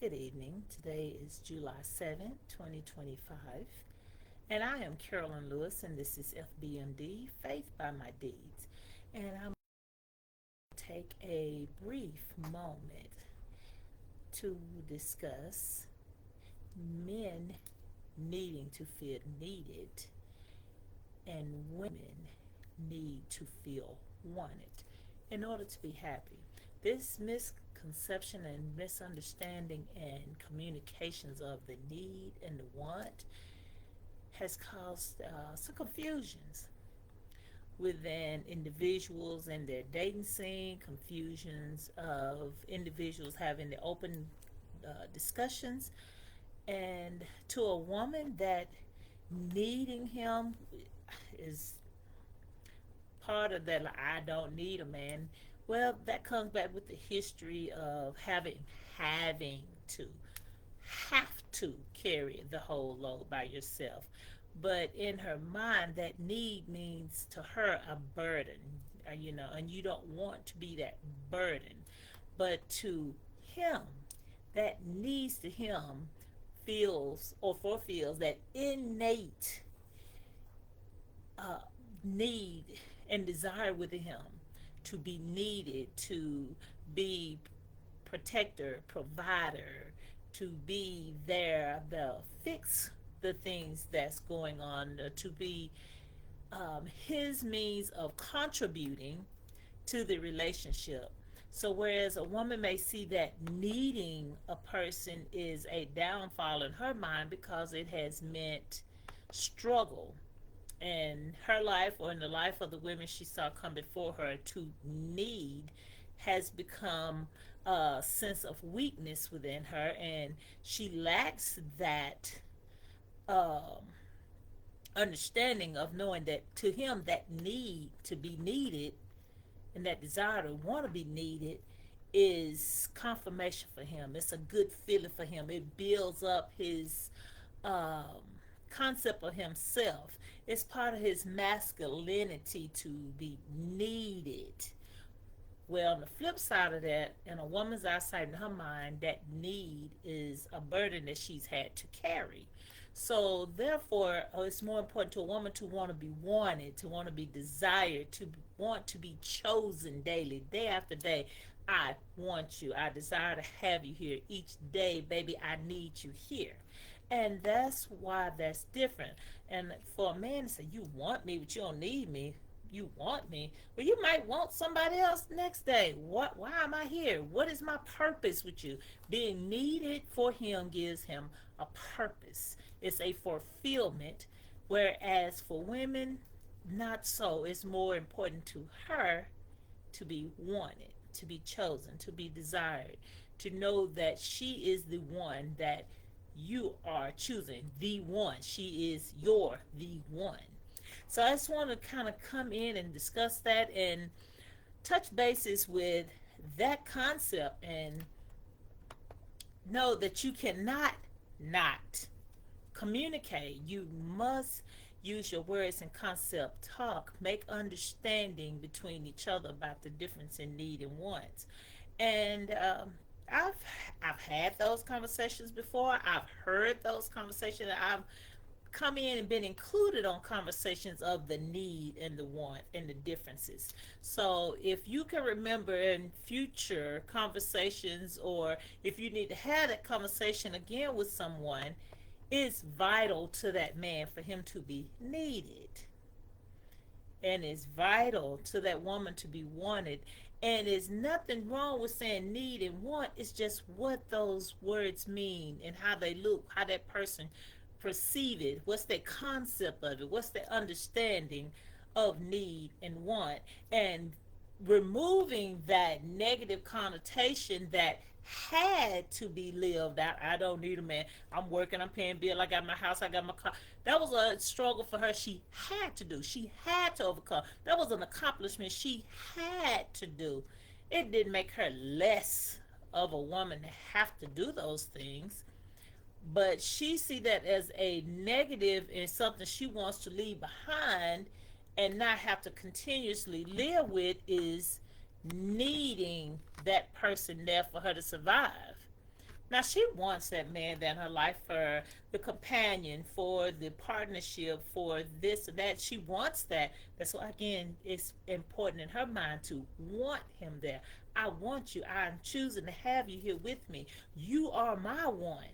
Good evening. Today is July 7th, 2025, and I am Carolyn Lewis, and this is FBMD, Faith by My Deeds. And I'm going to take a brief moment to discuss men needing to feel needed and women need to feel wanted in order to be happy. This misconception and misunderstanding and communications of the need and the want has caused some confusions within individuals and their dating scene, confusions of individuals having the open discussions, and to a woman that needing him is part of that, like, I don't need a man. Well, that comes back with the history of having to have to carry the whole load by yourself. But in her mind, that need means to her a burden, and you don't want to be that burden. But to him, that needs to him feels that innate uh, need and desire within him to be needed, to be protector, provider, to be there, the fix the things that's going on, to be his means of contributing to the relationship. So, whereas a woman may see that needing a person is a downfall in her mind because it has meant struggle in her life or in the life of the women she saw come before her, to need has become a sense of weakness within her, and she lacks that um, understanding of knowing that to him, that need to be needed and that desire to want to be needed is confirmation for him. It's a good feeling for him. It builds up his um, concept of himself. It's part of his masculinity to be needed. Well, on the flip side of that, in a woman's eyesight, in her mind, that need is a burden that she's had to carry. So, therefore, it's more important to a woman to want to be wanted, to want to be desired, to want to be chosen daily, day after day. I want you. I desire to have you here each day, baby. I need you here. And that's why that's different. And for a man to say, you want me, but you don't need me, you want me, well, you might want somebody else next day. Why am I here? What is my purpose with you? Being needed for him gives him a purpose. It's a fulfillment. Whereas for women, not so. It's more important to her to be wanted, to be chosen, to be desired, to know that she is the one that you are choosing, the one. She is the one. So I just want to kind of come in and discuss that and touch bases with that concept and know that you cannot not communicate. You must use your words and concept talk, make understanding between each other about the difference in need and wants. And I've I've had those conversations before. I've heard those conversations. I've come in and been included on conversations of the need and the want and the differences. So if you can remember in future conversations, or if you need to have that conversation again with someone, it's vital to that man for him to be needed. And it's vital to that woman to be wanted. And there's nothing wrong with saying need and want. It's just what those words mean and how they look, how that person perceive it, what's their concept of it, what's their understanding of need and want, and removing that negative connotation that had to be lived out. I don't need a man. I'm working, I'm paying bill, I got my house, I got my car. That was a struggle for her. She had to do. She had to overcome. That was an accomplishment she had to do. It didn't make her less of a woman to have to do those things, but she see that as a negative and something she wants to leave behind and not have to continuously live with, is needing that person there for her to survive. Now she wants that man in her life for the companion, for the partnership, for this or that. She wants that. That's why again it's important in her mind to want him there. I want you. I'm choosing to have you here with me. You are my one.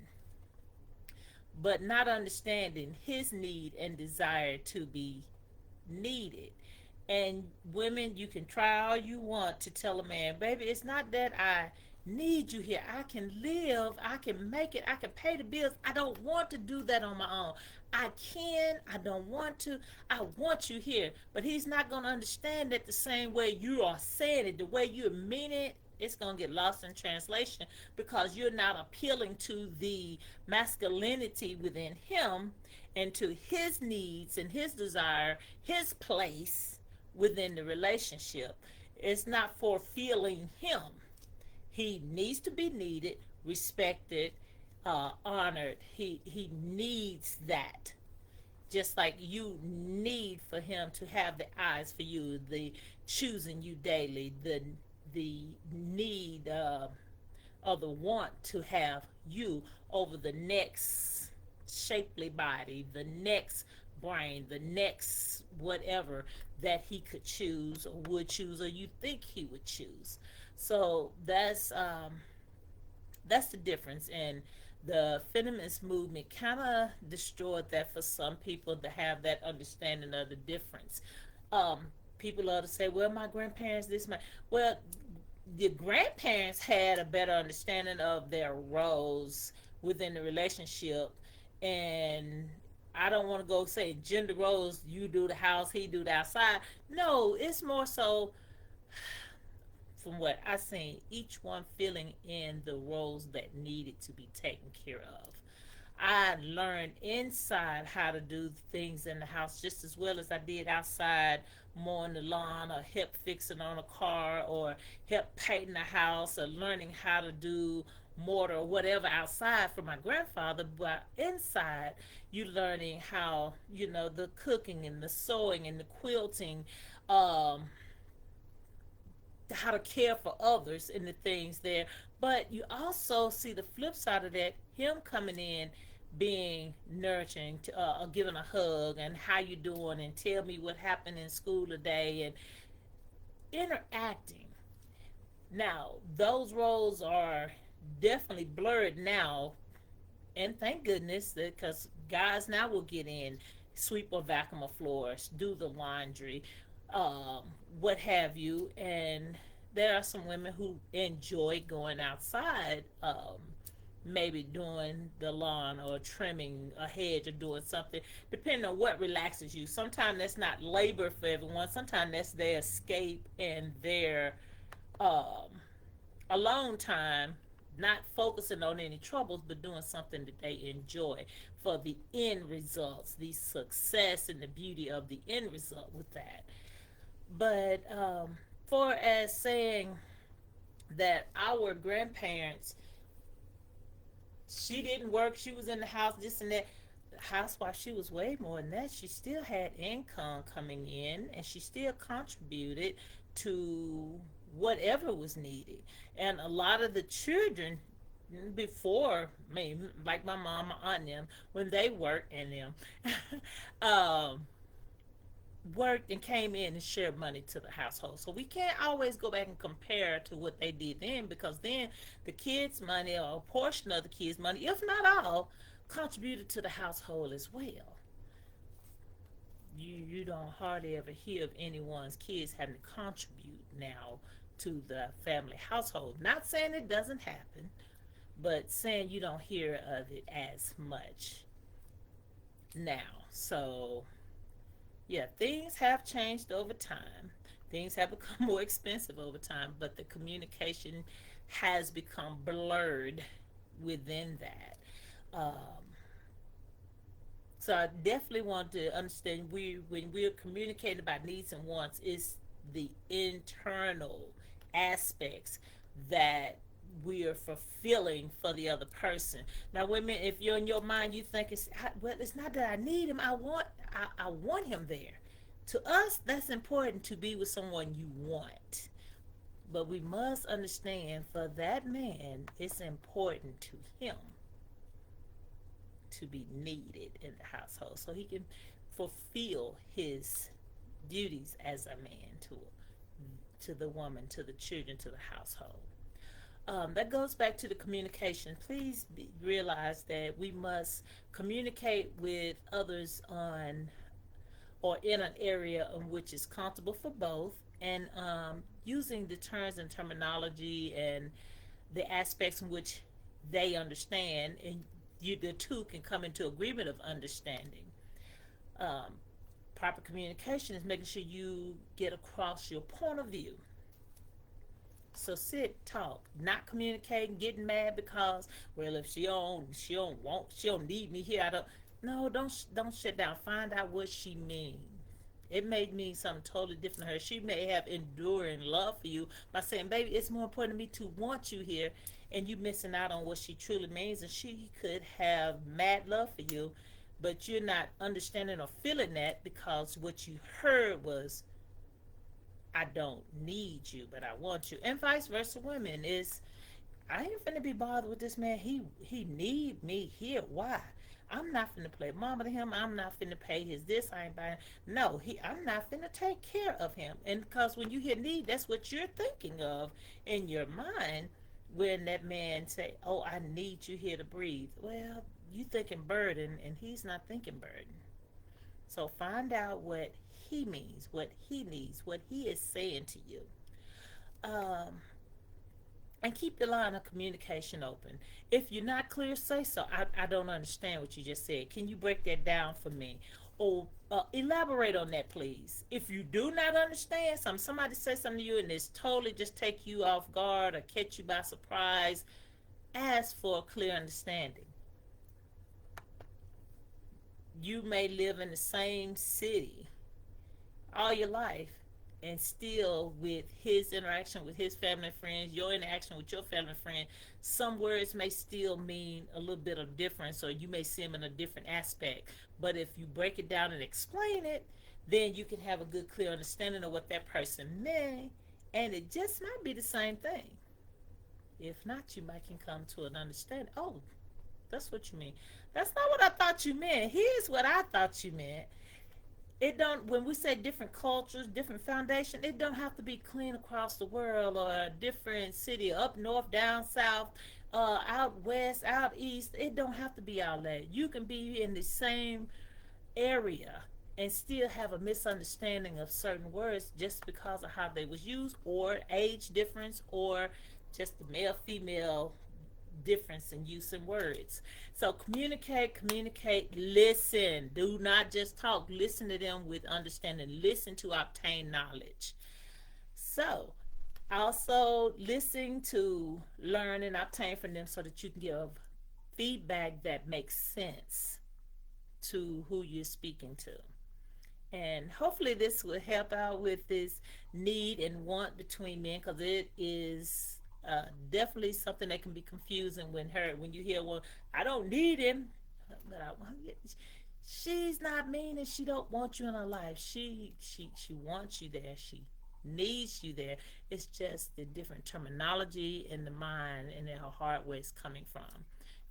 But not understanding his need and desire to be needed. And women, you can try all you want to tell a man, baby, it's not that I need you here. I can live, I can make it, I can pay the bills. I don't want to do that on my own. I can, I don't want to. I want you here. But he's not going to understand it the same way you are saying it, the way you mean it. It's going to get lost in translation because you're not appealing to the masculinity within him and to his needs and his desire, his place within the relationship. It's not for feeling him. He needs to be needed, respected, honored. He needs that. Just like you need for him to have the eyes for you, the choosing you daily, the need or the want to have you over the next shapely body, the next brain, the next whatever that he could choose or would choose or you think he would choose. So that's the difference. And the feminist movement kind of destroyed that for some people to have that understanding of the difference. Um, People love to say, well, my grandparents, this, my, well, the grandparents had a better understanding of their roles within the relationship. And I don't want to go say gender roles, you do the house, he do the outside. No, it's more so from what I seen, each one filling in the roles that needed to be taken care of. I learned inside how to do things in the house just as well as I did outside, mowing the lawn or help fixing on a car or help painting the house or learning how to do mortar or whatever outside from my grandfather. But inside, you learning how, the cooking and the sewing and the quilting, um, how to care for others and the things there. But you also see the flip side of that, him coming in being nurturing, giving a hug and how you doing and tell me what happened in school today and interacting. Now, those roles are definitely blurred now, and thank goodness, because guys now will get in, sweep or vacuum a floors, do the laundry, um, what have you. And there are some women who enjoy going outside, maybe doing the lawn or trimming a hedge or doing something, depending on what relaxes you. Sometimes that's not labor for everyone. Sometimes that's their escape and their um, alone time, not focusing on any troubles, but doing something that they enjoy for the end results, the success and the beauty of the end result with that. But for as saying that our grandparents, she didn't work, she was in the house, this and that. Housewife, she was way more than that. She still had income coming in and she still contributed to whatever was needed. And a lot of the children before me, like my mom, my aunt, and them, when they worked and them, um, worked and came in and shared money to the household. So we can't always go back and compare to what they did then, because then the kids' money or a portion of the kids' money, if not all, contributed to the household as well. You don't hardly ever hear of anyone's kids having to contribute now to the family household. Not saying it doesn't happen, but saying you don't hear of it as much now. So yeah, things have changed over time. Things have become more expensive over time, but the communication has become blurred within that. Um, so I definitely want to understand, when we're communicating about needs and wants, it's the internal aspects that we are fulfilling for the other person. Now, women, if you're in your mind, you think well, it's not that I need him. I want him there. To us, that's important, to be with someone you want. But we must understand for that man, it's important to him to be needed in the household so he can fulfill his duties as a man to the woman, to the children, to the household. That goes back to the communication. Please realize that we must communicate with others on or in an area in which is comfortable for both, and using the terms and terminology and the aspects in which they understand, and the two can come into agreement of understanding. Um, Proper communication is making sure you get across your point of view. So sit, talk, not communicating, getting mad because, well, if she don't need me here. I don't. No, don't shut down. Find out what she means. It may mean something totally different to her. She may have enduring love for you by saying, "Baby, it's more important to me to want you here," and you missing out on what she truly means. And she could have mad love for you, but you're not understanding or feeling that because what you heard was, I don't need you, but I want you. And vice versa, women is, I ain't finna be bothered with this man. He need me here. Why? I'm not finna play mama to him. I'm not finna pay his this. I ain't buying. No, I'm not finna take care of him. And because when you hear need, that's what you're thinking of in your mind when that man say, "Oh, I need you here to breathe." Well, you thinking burden, and he's not thinking burden. So find out what he means, what he needs, what he is saying to you. Um, and keep the line of communication open. If you're not clear, say so. I don't understand what you just said. Can you break that down for me? Or elaborate on that, please. If you do not understand something, somebody says something to you and it's totally just take you off guard or catch you by surprise, ask for a clear understanding. You may live in the same city all your life and still with his interaction with his family and friends, your interaction with your family and friend, some words may still mean a little bit of difference, or you may see them in a different aspect. But if you break it down and explain it, then you can have a good clear understanding of what that person meant, and it just might be the same thing. If not, you might can come to an understanding. Oh, that's what you mean. That's not what I thought you meant. Here's what I thought you meant. It don't, when we say different cultures, different foundation, it don't have to be clean across the world or a different city, up north, down south, out west, out east. It don't have to be all that. You can be in the same area and still have a misunderstanding of certain words just because of how they was used, or age difference, or just the male female difference in use in words. So communicate, communicate, listen. Do not just talk. Listen to them with understanding. Listen to obtain knowledge. So also listen to learn and obtain from them so that you can give feedback that makes sense to who you're speaking to. And hopefully this will help out with this need and want between men, because it is definitely something that can be confusing when heard. When you hear, well, I don't need him, but she's not meaning she don't want you in her life. She wants you there. She needs you there. It's just the different terminology in the mind and in her heart where it's coming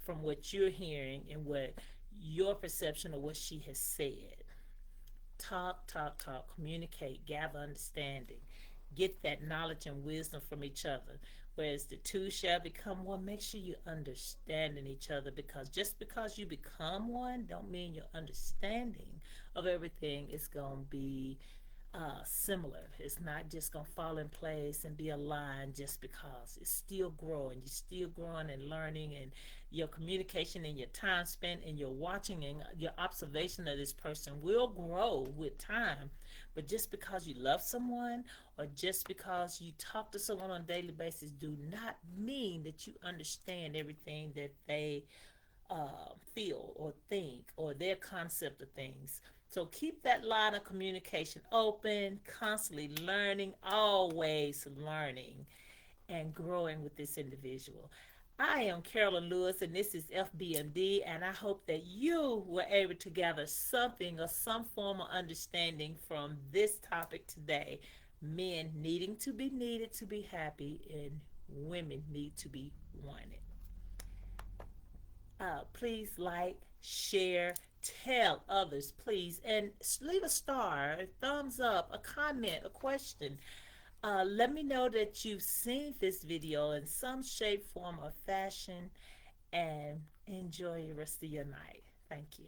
from what you're hearing and what your perception of what she has said. Talk, talk, talk, communicate, gather understanding, get that knowledge and wisdom from each other. Whereas the two shall become one, make sure you understanding each other, because just because you become one don't mean your understanding of everything is going to be similar. It's not just gonna fall in place and be aligned just because. It's still growing. You're still growing and learning, and your communication and your time spent and your watching and your observation of this person will grow with time. But just because you love someone or just because you talk to someone on a daily basis do not mean that you understand everything that they feel or think or their concept of things. So keep that line of communication open, constantly learning, always learning and growing with this individual. I am Carolyn Lewis, and this is FBMD, and I hope that you were able to gather something or some form of understanding from this topic today. Men needing to be needed to be happy, and women need to be wanted. Please like, share, tell others, please, and leave a star, a thumbs up, a comment, a question. Let me know that you've seen this video in some shape, form, or fashion, and enjoy the rest of your night. Thank you.